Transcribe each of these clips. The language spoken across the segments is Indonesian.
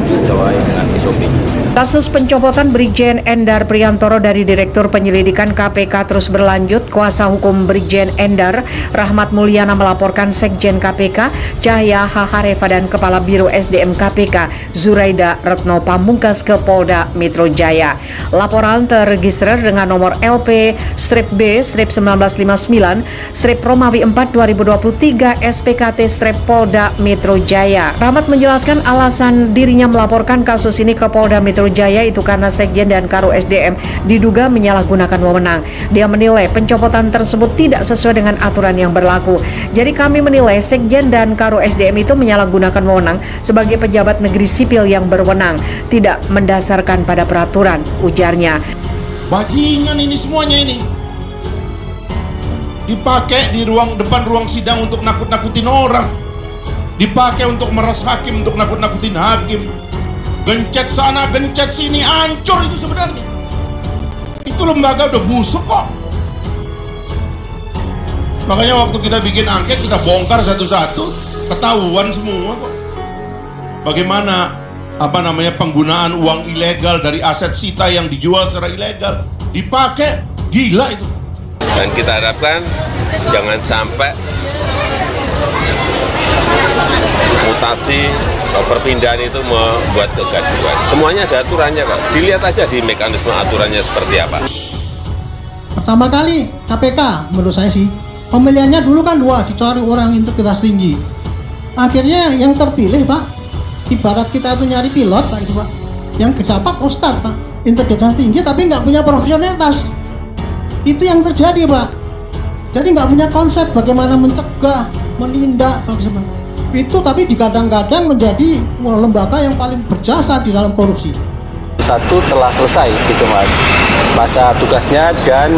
sesuai dengan SOP. Kasus pencopotan Brigjen Endar Priantoro dari Direktur Penyelidikan KPK terus berlanjut. Kuasa hukum Brigjen Endar, Rahmat Mulyana, melaporkan Sekjen KPK Cahya Hahareva dan Kepala Biro SDM KPK Zuraida Retno Pamungkas ke Polda Metro Jaya. Laporan terregister dengan nomor LP-B-1959-Romawi 4 2023 SPKT-Polda Metro Jaya. Rahmat menjelaskan alasan dirinya melaporkan kasus ini ke Polda Metro Jaya itu karena Sekjen dan Karo SDM diduga menyalahgunakan wewenang. Dia menilai pencopotan tersebut tidak sesuai dengan aturan yang berlaku. Jadi kami menilai Sekjen dan Karo SDM itu menyalahgunakan wewenang sebagai pejabat negeri sipil yang berwenang, tidak mendasarkan pada peraturan, ujarnya. Bajingan ini semuanya ini. Dipakai di depan ruang sidang untuk nakut-nakutin orang. Dipakai untuk meres hakim, untuk nakut-nakutin hakim. Gencet sana, gencet sini, hancur itu sebenarnya. Itu lembaga udah busuk kok. Makanya waktu kita bikin angket, kita bongkar satu-satu, ketahuan semua kok. Bagaimana penggunaan uang ilegal dari aset sita yang dijual secara ilegal dipakai, gila itu. Dan kita harapkan jangan sampai mutasi atau perpindahan itu membuat kegaduhan. Semuanya ada aturannya, Pak. Dilihat aja di mekanisme aturannya seperti apa. Pertama kali KPK menurut saya sih, pemilihannya dulu kan dua, dicari orang integritas tinggi. Akhirnya yang terpilih, Pak, ibarat kita itu nyari pilot, Pak, itu Pak. Yang dapat Ustadz, Pak, integritas tinggi tapi nggak punya profesionalitas. Itu yang terjadi, Pak. Jadi nggak punya konsep bagaimana mencegah, menindak, bagaimana. Itu tapi digadang-gadang menjadi lembaga yang paling berjasa di dalam korupsi. Satu telah selesai gitu Mas, masa tugasnya dan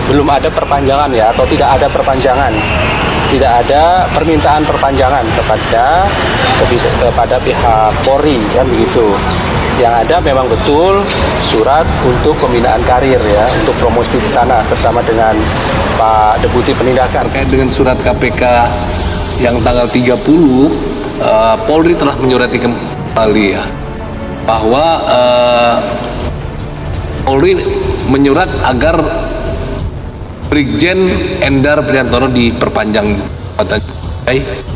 belum ada perpanjangan ya, atau tidak ada perpanjangan, tidak ada permintaan perpanjangan kepada pihak Polri kan begitu. Yang ada memang betul surat untuk pembinaan karir ya, untuk promosi di sana bersama dengan Pak Deputi Penindakan. Terkait dengan surat KPK yang tanggal 30, Polri telah menyurati kembali ya, bahwa Polri menyurat agar Brigjen Endar Priantoro diperpanjang jabatan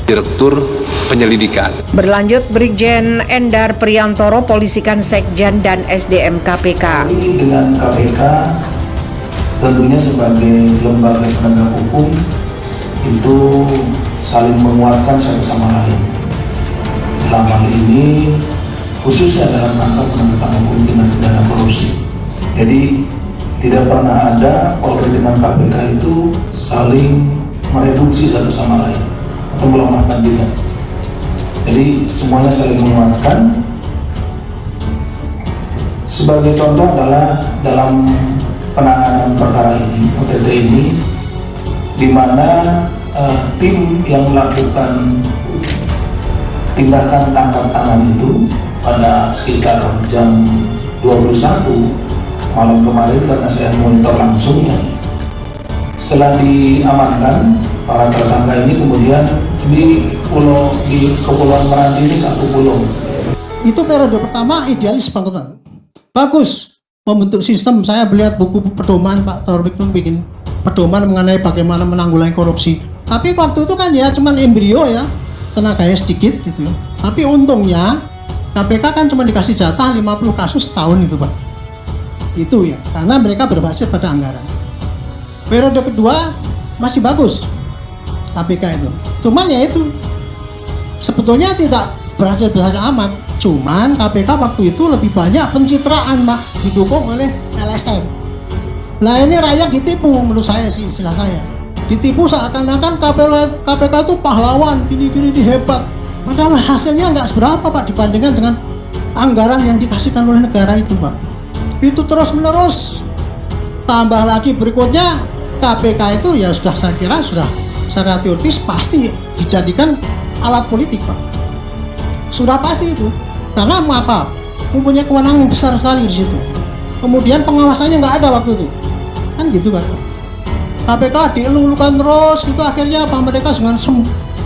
Direktur Penyelidikan. Berlanjut, Brigjen Endar Priantoro polisikan Sekjen dan SDM KPK. Dengan KPK tentunya sebagai lembaga penegak hukum itu saling menguatkan satu sama lain. Dalam hal ini khususnya dalam rangka penegakan hukum tindak pidana korupsi. Jadi tidak pernah ada Polri dengan KPK itu saling mereduksi satu sama lain atau melemahkan juga. Jadi semuanya saling menguatkan. Sebagai contoh adalah dalam penanganan perkara ini, OTT ini, di mana tim yang melakukan tindakan tangkap tangan itu pada sekitar jam 21 malam kemarin, karena saya monitor langsung ya, setelah diamankan para tersangka ini kemudian di Kepulauan Meranti ini satu pulau. Itu periode pertama idealis banget, bagus membentuk sistem. Saya melihat buku pedoman Pak Taufik bikin pedoman mengenai bagaimana menanggulangi korupsi. Tapi waktu itu kan ya cuman embrio ya, tenaganya sedikit gitu ya. Tapi untungnya KPK kan cuma dikasih jatah 50 kasus setahun itu Pak. Itu ya, karena mereka berbasis pada anggaran. Periode kedua masih bagus KPK itu. Cuman ya itu sebetulnya tidak berhasil amat. Cuman KPK waktu itu lebih banyak pencitraan Pak, didukung oleh LSM. Nah ini rakyat ditipu menurut saya sih, istilah saya. Ditipu seakan-akan KPK itu pahlawan, gini-gini hebat. Padahal hasilnya nggak seberapa Pak dibandingkan dengan anggaran yang dikasihkan oleh negara itu Pak. Itu terus-menerus. Tambah lagi berikutnya, KPK itu ya sudah saya kira sudah secara teoritis pasti dijadikan alat politik Pak. Sudah pasti itu. Karena apa? Mempunyai kewenangan besar sekali di situ. Kemudian pengawasannya nggak ada waktu itu. Kan gitu kan. KPK dielulukan terus, itu akhirnya apa, mereka dengan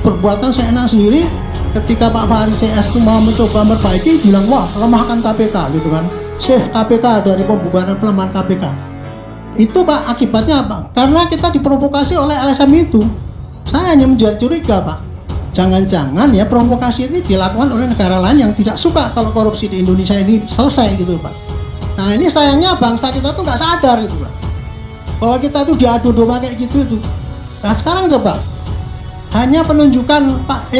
perbuatan seenak sendiri ketika Pak Fahri CS itu mau mencoba memperbaiki, bilang wah lemahkan KPK gitu kan, save KPK dari pembubaran pelemahan KPK. Itu Pak akibatnya apa? Karena kita diprovokasi oleh LSM itu. Saya hanya menjadi curiga Pak, jangan-jangan ya provokasi ini dilakukan oleh negara lain yang tidak suka kalau korupsi di Indonesia ini selesai gitu Pak. Nah ini sayangnya bangsa kita tuh nggak sadar gitu Pak, bahwa kita tuh diadu domba kayak gitu tuh. Nah sekarang coba hanya penunjukan Pak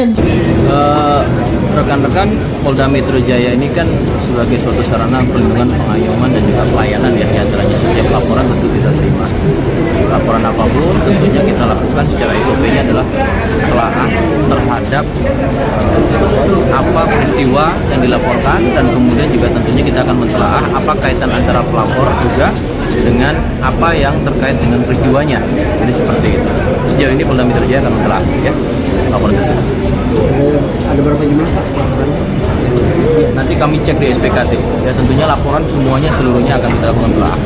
rekan-rekan Polda Metro Jaya ini kan sebagai suatu sarana perlindungan, pengayoman dan juga pelayanan ya, diantaranya setiap laporan tentu kita terima. Laporan apapun tentunya kita lakukan secara SOP-nya adalah telaah terhadap apa peristiwa yang dilaporkan, dan kemudian juga tentunya kita akan mentelaah apa kaitan antara pelapor juga dengan apa yang terkait dengan peristiwanya. Jadi seperti itu. Sejauh ini Polda Metro Jaya akan mentelaah ya laporan tersebut. Ada berapa jumlah Pak? Nanti kami cek di SPKT. Ya tentunya laporan semuanya seluruhnya akan kita lakukan telaah.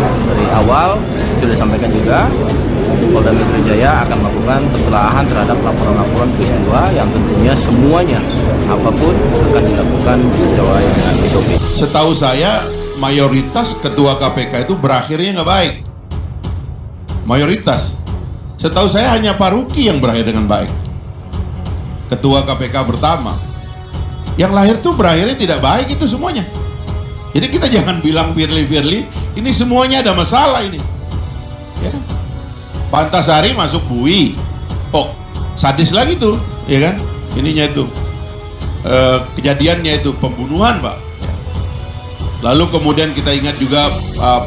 Dari awal sudah disampaikan juga Polda Metro Jaya akan melakukan pentelaahan terhadap laporan-laporan peristiwa yang tentunya semuanya apapun akan dilakukan sesuai dengan SOP. Setahu saya mayoritas ketua KPK itu berakhirnya nggak baik. Mayoritas. Setahu saya hanya Pak Ruki yang berakhir dengan baik. Ketua KPK pertama. Yang lahir tuh berakhirnya tidak baik itu semuanya. Jadi kita jangan bilang Firly, ini semuanya ada masalah ini. Ya. Pak Antasari masuk bui. Oh, sadis lagi tuh, ya kan? Ininya itu. Kejadiannya itu pembunuhan, Pak. Lalu kemudian kita ingat juga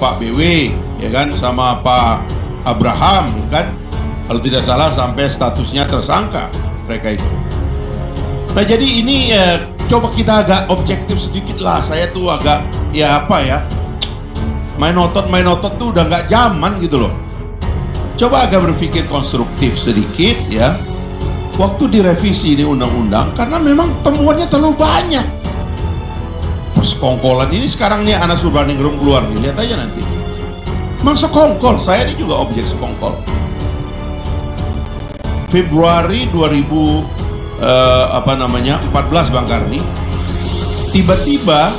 Pak BW, ya kan, sama Pak Abraham, kan, kalau tidak salah sampai statusnya tersangka mereka itu. Nah jadi ini coba kita agak objektif sedikit lah. Saya tuh agak ya apa ya, main otot tuh udah nggak zaman gitu loh. Coba agak berpikir konstruktif sedikit ya. Waktu direvisi ini undang-undang karena memang temuannya terlalu banyak. Persekongkolan ini sekarang nih Anas Urbaningrum keluar nih, lihat aja nanti. Emang sekongkol, saya ini juga objek sekongkol. Februari 2014 Bang Karni, tiba-tiba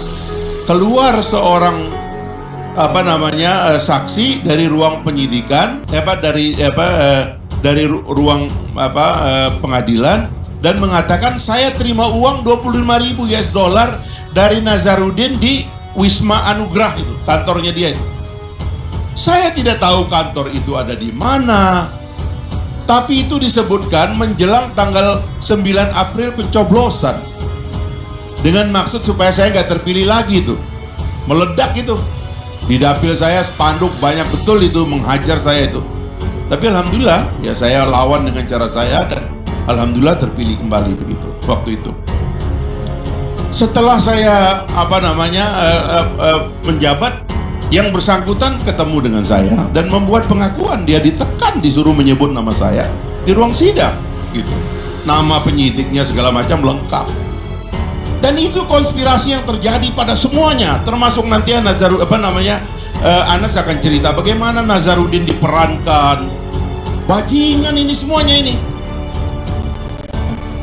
keluar seorang saksi dari ruang penyidikan, dari ruang pengadilan dan mengatakan saya terima uang 25.000 US dollar dari Nazarudin di Wisma Anugrah itu, kantornya dia itu. Saya tidak tahu kantor itu ada di mana, tapi itu disebutkan menjelang tanggal 9 April pencoblosan dengan maksud supaya saya nggak terpilih lagi itu. Meledak itu di dapil saya, spanduk banyak betul itu menghajar saya itu. Tapi alhamdulillah ya saya lawan dengan cara saya dan alhamdulillah terpilih kembali begitu waktu itu. Setelah saya menjabat, yang bersangkutan ketemu dengan saya dan membuat pengakuan, dia ditekan disuruh menyebut nama saya di ruang sidang gitu. Nama penyidiknya segala macam lengkap. Dan itu konspirasi yang terjadi pada semuanya, termasuk nanti Anas akan cerita bagaimana Nazarudin diperankan. Bajingan ini semuanya ini.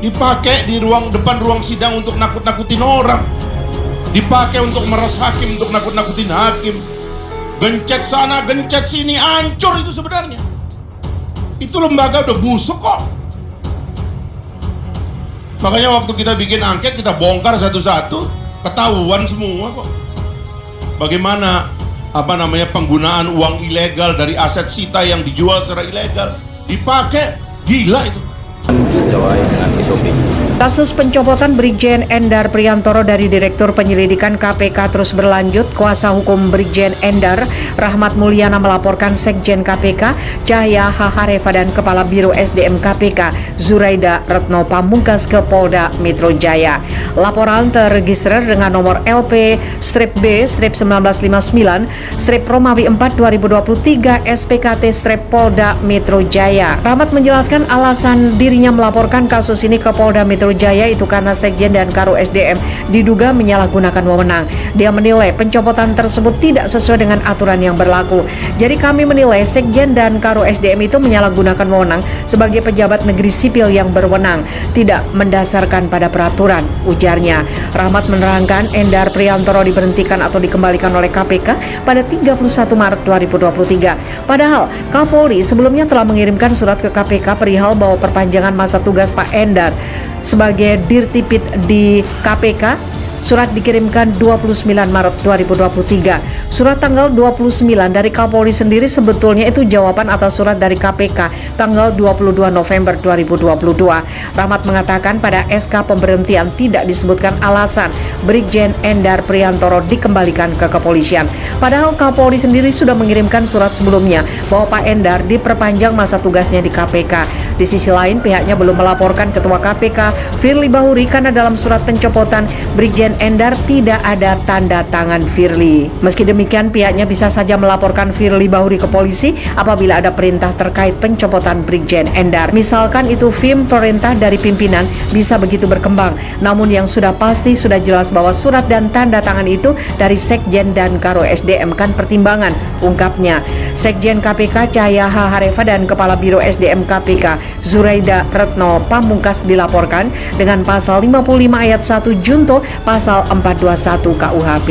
Dipakai di depan ruang sidang untuk nakut-nakutin orang. Dipakai untuk meres hakim, untuk nakut-nakutin hakim. Gencet sana, gencet sini, hancur itu sebenarnya. Itu lembaga udah busuk kok. Makanya waktu kita bikin angket, kita bongkar satu-satu, ketahuan semua kok. Bagaimana penggunaan uang ilegal dari aset sita yang dijual secara ilegal dipakai, gila itu. Sesuai dengan SOP. Kasus pencopotan Brigjen Endar Priantoro dari Direktur Penyelidikan KPK terus berlanjut. Kuasa hukum Brigjen Endar, Rahmat Mulyana, melaporkan Sekjen KPK Cahya Hahareva dan Kepala Biro SDM KPK Zuraida Retno Pamungkas ke Polda Metro Jaya. Laporan terregister dengan nomor LP-B-1959-Romawi 4 2023 SPKT-Polda Metro Jaya. Rahmat menjelaskan alasan dirinya melaporkan kasus ini ke Polda Metro Metro Jaya itu karena Sekjen dan Karo SDM diduga menyalahgunakan wewenang. Dia menilai pencopotan tersebut tidak sesuai dengan aturan yang berlaku. Jadi kami menilai Sekjen dan Karo SDM itu menyalahgunakan wewenang sebagai pejabat negeri sipil yang berwenang, tidak mendasarkan pada peraturan, ujarnya. Rahmat menerangkan Endar Priantoro diberhentikan atau dikembalikan oleh KPK pada 31 Maret 2023. Padahal Kapolri sebelumnya telah mengirimkan surat ke KPK perihal bahwa perpanjangan masa tugas Pak Endar sebagai Dirtipid di KPK. Surat dikirimkan 29 Maret 2023. Surat tanggal 29 dari Kapolri sendiri sebetulnya itu jawaban atas surat dari KPK tanggal 22 November 2022. Rahmat mengatakan pada SK pemberhentian tidak disebutkan alasan Brigjen Endar Priantoro dikembalikan ke kepolisian. Padahal Kapolri sendiri sudah mengirimkan surat sebelumnya bahwa Pak Endar diperpanjang masa tugasnya di KPK. Di sisi lain, pihaknya belum melaporkan Ketua KPK Firly Bahuri karena dalam surat pencopotan Brigjen Endar tidak ada tanda tangan Firly. Meski demikian, pihaknya bisa saja melaporkan Firly Bahuri ke polisi apabila ada perintah terkait pencopotan Brigjen Endar. Misalkan itu perintah dari pimpinan bisa begitu berkembang. Namun yang sudah pasti sudah jelas bahwa surat dan tanda tangan itu dari Sekjen dan Karo SDM kan pertimbangan, ungkapnya. Sekjen KPK Cahaya H. Hareva dan Kepala Biro SDM KPK Zuraida Retno Pamungkas dilaporkan dengan pasal 55 ayat 1 junto pasal 421 KUHP.